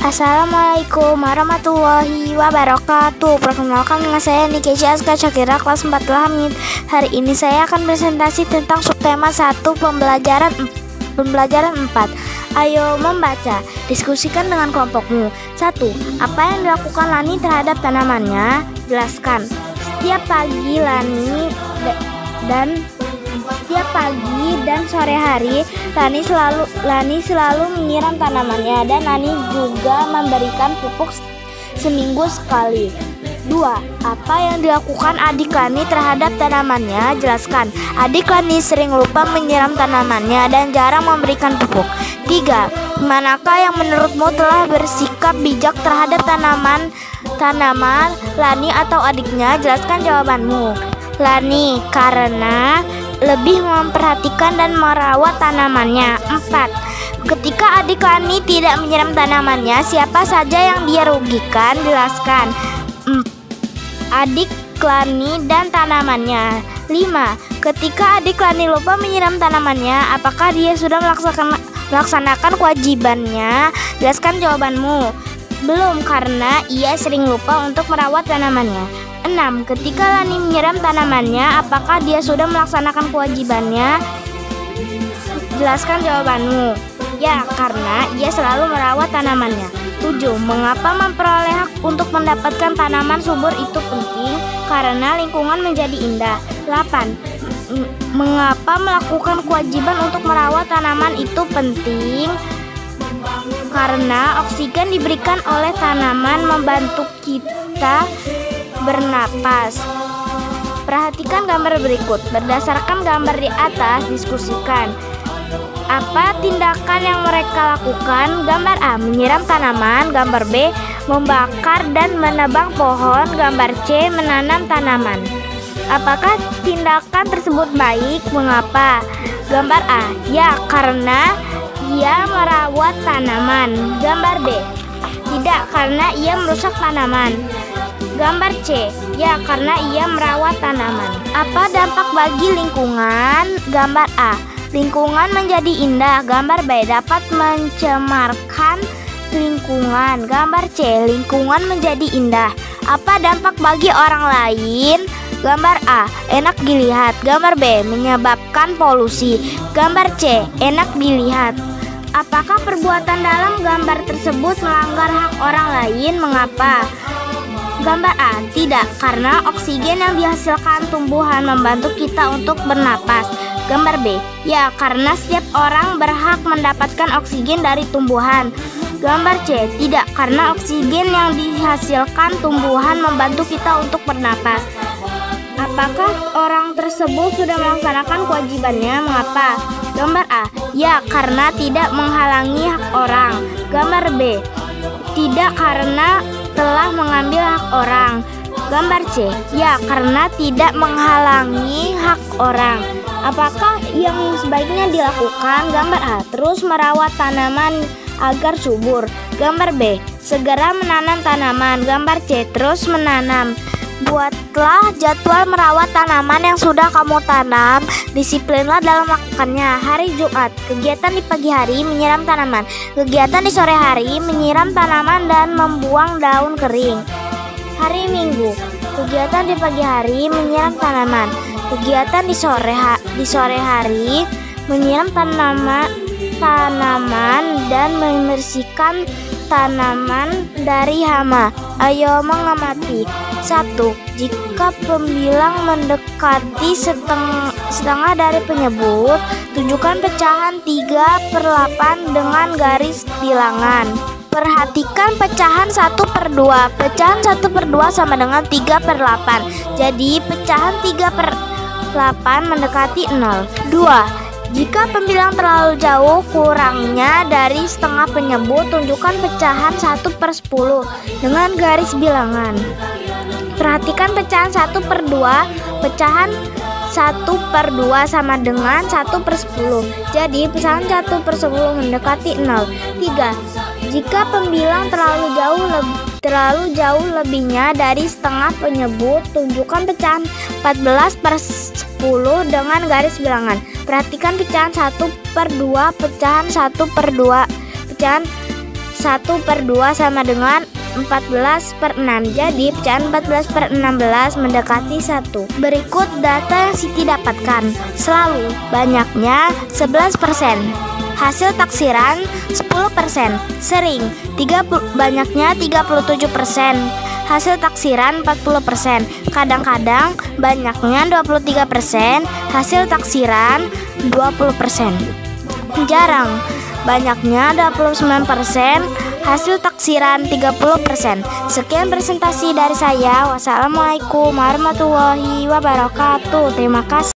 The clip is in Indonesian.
Assalamualaikum warahmatullahi wabarakatuh. Perkenalkan, nama saya Nikesha Aska Syakira, kelas 4 Hamid. Hari ini saya akan presentasi tentang subtema 1 pembelajaran 4. Ayo membaca. Diskusikan dengan kelompokmu. 1. Apa yang dilakukan Lani terhadap tanamannya? Jelaskan. Setiap pagi dan sore hari Lani selalu menyiram tanamannya, dan Lani juga memberikan pupuk seminggu sekali. 2. Apa yang dilakukan adik Lani terhadap tanamannya? Jelaskan. Adik Lani sering lupa menyiram tanamannya dan jarang memberikan pupuk. 3. Manakah yang menurutmu telah bersikap bijak terhadap tanaman Lani atau adiknya? Jelaskan jawabanmu. Lani, karena lebih memperhatikan dan merawat tanamannya. 4. Ketika adik Lani tidak menyiram tanamannya, siapa saja yang dia rugikan? Jelaskan. Adik Lani dan tanamannya. 5. Ketika adik Lani lupa menyiram tanamannya, apakah dia sudah melaksanakan kewajibannya? Jelaskan jawabanmu. Belum, karena ia sering lupa untuk merawat tanamannya. 6. Ketika Lani menyiram tanamannya, apakah dia sudah melaksanakan kewajibannya? Jelaskan jawabanmu. Ya, karena ia selalu merawat tanamannya. 7. Mengapa memperoleh hak untuk mendapatkan tanaman subur itu penting? Karena lingkungan menjadi indah. 8. Mengapa melakukan kewajiban untuk merawat tanaman itu penting? Karena oksigen diberikan oleh tanaman membantu kita bernapas. Perhatikan gambar berikut. Berdasarkan gambar di atas, diskusikan. Apa tindakan yang mereka lakukan? Gambar A, menyiram tanaman. Gambar B, membakar dan menebang pohon. Gambar C, menanam tanaman. Apakah tindakan tersebut baik? Mengapa? Gambar A, ya, karena ia merawat tanaman. Gambar B, tidak, karena ia merusak tanaman. Gambar C, ya, karena ia merawat tanaman. Apa dampak bagi lingkungan? Gambar A, lingkungan menjadi indah. Gambar B, dapat mencemarkan lingkungan. Gambar C, lingkungan menjadi indah. Apa dampak bagi orang lain? Gambar A, enak dilihat. Gambar B, menyebabkan polusi. Gambar C, enak dilihat. Apakah perbuatan dalam gambar tersebut melanggar hak orang lain? Mengapa? Gambar A, tidak, karena oksigen yang dihasilkan tumbuhan membantu kita untuk bernapas. Gambar B, ya, karena setiap orang berhak mendapatkan oksigen dari tumbuhan. Gambar C, tidak, karena oksigen yang dihasilkan tumbuhan membantu kita untuk bernapas. Apakah orang tersebut sudah melaksanakan kewajibannya? Mengapa? Gambar A, ya, karena tidak menghalangi hak orang. Gambar B, tidak, karena telah mengambil hak orang. Gambar C, ya, karena tidak menghalangi hak orang. Apakah yang sebaiknya dilakukan? Gambar A, terus merawat tanaman agar subur. Gambar B, segera menanam tanaman. Gambar C, terus menanam. Buatlah jadwal merawat tanaman yang sudah kamu tanam. Disiplinlah dalam melakukannya. Hari Jumat, kegiatan di pagi hari menyiram tanaman. Kegiatan di sore hari menyiram tanaman dan membuang daun kering. Hari Minggu, kegiatan di pagi hari menyiram tanaman. Kegiatan di sore hari menyiram tanaman dan membersihkan tanaman dari hama. Ayo mengamati. 1. Jika pembilang mendekati setengah dari penyebut, tunjukkan pecahan 3/8 dengan garis bilangan. Perhatikan pecahan 1/2. Pecahan 1/2 sama dengan 3/8. Jadi pecahan 3/8 mendekati 0. 2. Jika pembilang terlalu jauh, kurangnya dari setengah penyebut, tunjukkan pecahan 1/10 dengan garis bilangan. Perhatikan pecahan 1/2. Pecahan 1/2 sama dengan 1/10. Jadi pecahan 1/10 mendekati 0. 3. Jika pembilang terlalu jauh lebihnya dari setengah penyebut, tunjukkan pecahan 14/10 dengan garis bilangan. Perhatikan pecahan 1/2, pecahan 1/2, pecahan 1/2 sama dengan 14/6. Jadi pecahan 14/16 mendekati 1. Berikut data yang Siti dapatkan. Selalu banyaknya 11%. Hasil taksiran 10%. Sering banyaknya 37%. Hasil taksiran 40%. Kadang-kadang banyaknya 23%. Hasil taksiran 20%. Jarang banyaknya 29%. Hasil taksiran 30%. Sekian presentasi dari saya. Wassalamualaikum warahmatullahi wabarakatuh. Terima kasih.